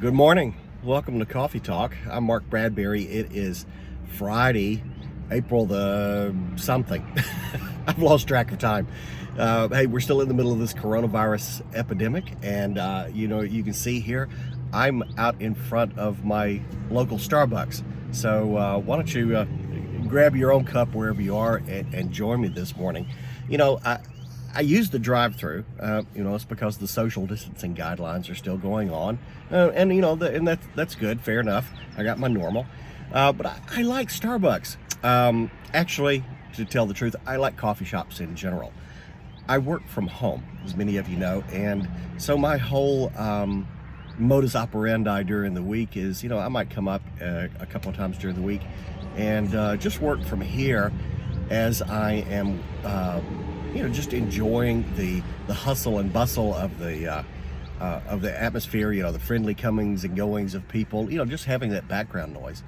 Good morning. Welcome to Coffee Talk. I'm Mark Bradberry. It is Friday, April the something. I've lost track of time. Hey, we're still in the middle of this coronavirus epidemic, and you can see here, I'm out in front of my local Starbucks. So why don't you grab your own cup wherever you are and join me this morning. I use the drive-through. It's because the social distancing guidelines are still going on, and that's good, fair enough. I got my normal, but I like Starbucks. Actually, to tell the truth, I like coffee shops in general. I work from home, as many of you know, and so my whole modus operandi during the week is, I might come up a couple of times during the week and just work from here as I am. Just enjoying the hustle and bustle of the atmosphere, the friendly comings and goings of people, just having that background noise.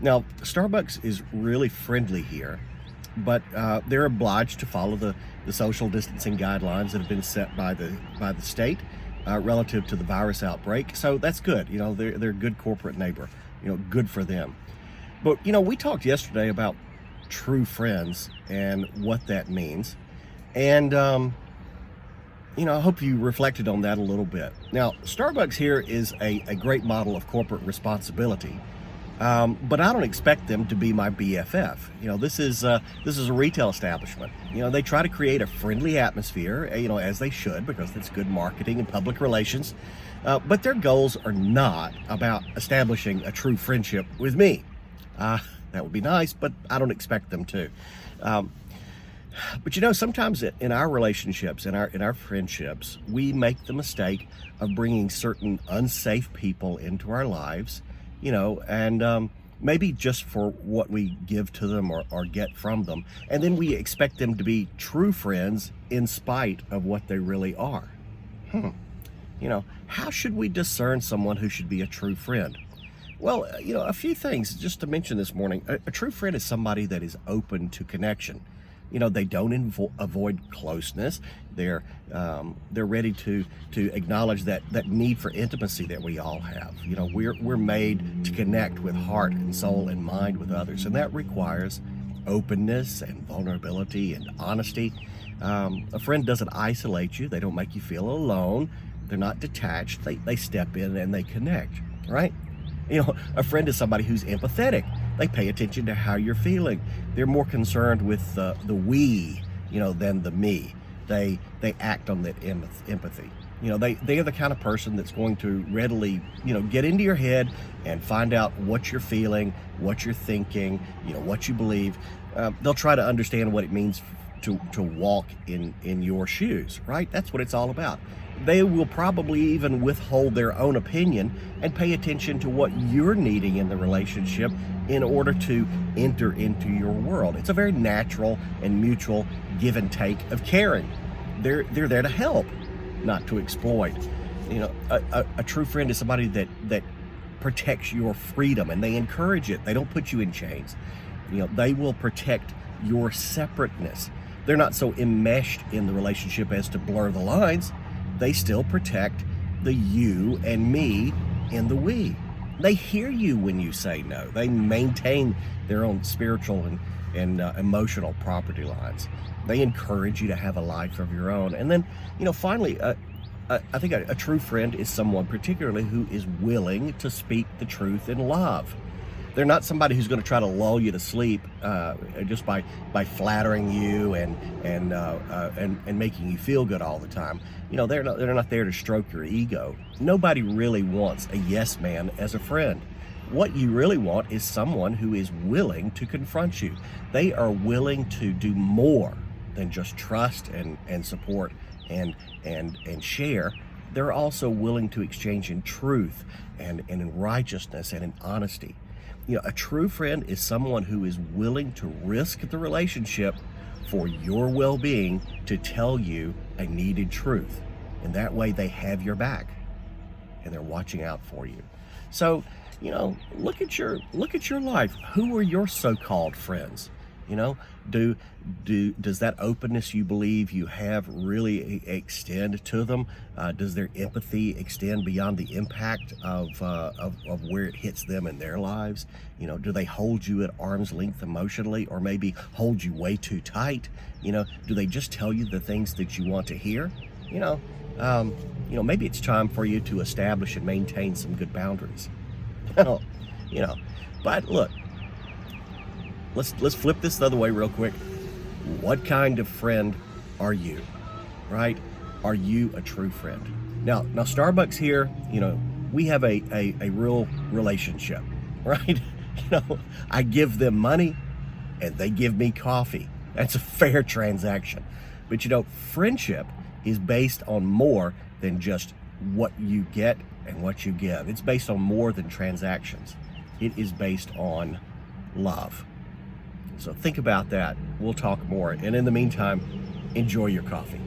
Now, Starbucks is really friendly here, but they're obliged to follow the social distancing guidelines that have been set by the state relative to the virus outbreak. So that's good. They're a good corporate neighbor, good for them. But, we talked yesterday about true friends and what that means. And, I hope you reflected on that a little bit. Now, Starbucks here is a great model of corporate responsibility, but I don't expect them to be my BFF. This is a retail establishment. They try to create a friendly atmosphere, as they should, because that's good marketing and public relations. But their goals are not about establishing a true friendship with me. That would be nice, but I don't expect them to. But sometimes in our relationships, in our friendships, we make the mistake of bringing certain unsafe people into our lives, and maybe just for what we give to them or get from them. And then we expect them to be true friends in spite of what they really are. How should we discern someone who should be a true friend? Well, a few things just to mention this morning. A true friend is somebody that is open to connection. They don't avoid closeness. They're ready to acknowledge that need for intimacy that we all have. We're made to connect with heart and soul and mind with others, and that requires openness and vulnerability and honesty. A friend doesn't isolate you. They don't make you feel alone. They're not detached. They step in and they connect, right? A friend is somebody who's empathetic. They pay attention to how you're feeling. They're more concerned with the we, than the me. They act on that empathy. They are the kind of person that's going to readily, get into your head and find out what you're feeling, what you're thinking, what you believe. They'll try to understand what it means to walk in your shoes, right? That's what it's all about. They will probably even withhold their own opinion and pay attention to what you're needing in the relationship in order to enter into your world. It's a very natural and mutual give and take of caring. They're there to help, not to exploit. A true friend is somebody that protects your freedom, and they encourage it. They don't put you in chains. They will protect your separateness. They're not so enmeshed in the relationship as to blur the lines. They still protect the you and me in the we. They hear you when you say no. They maintain their own spiritual and emotional property lines. They encourage you to have a life of your own. And then, finally, I think a true friend is someone particularly who is willing to speak the truth in love. They're not somebody who's going to try to lull you to sleep just by flattering you and making you feel good all the time. They're not there to stroke your ego. Nobody really wants a yes man as a friend. What you really want is someone who is willing to confront you. They are willing to do more than just trust and support and share. They're also willing to exchange in truth and in righteousness and in honesty. A true friend is someone who is willing to risk the relationship for your well-being to tell you a needed truth. And that way they have your back and they're watching out for you. So, look at your life. Who are your so-called friends? You know, does that openness you believe you have really extend to them? Does their empathy extend beyond the impact of where it hits them in their lives? You know, do they hold you at arm's length emotionally, or maybe hold you way too tight? You know, do they just tell you the things that you want to hear? You know, maybe it's time for you to establish and maintain some good boundaries. You know, but look. Let's flip this the other way real quick. What kind of friend are you, right? Are you a true friend? Now Starbucks here, you know, we have a real relationship, right? You know, I give them money and they give me coffee. That's a fair transaction. But you know, friendship is based on more than just what you get and what you give. It's based on more than transactions. It is based on love. So think about that. We'll talk more. And in the meantime, enjoy your coffee.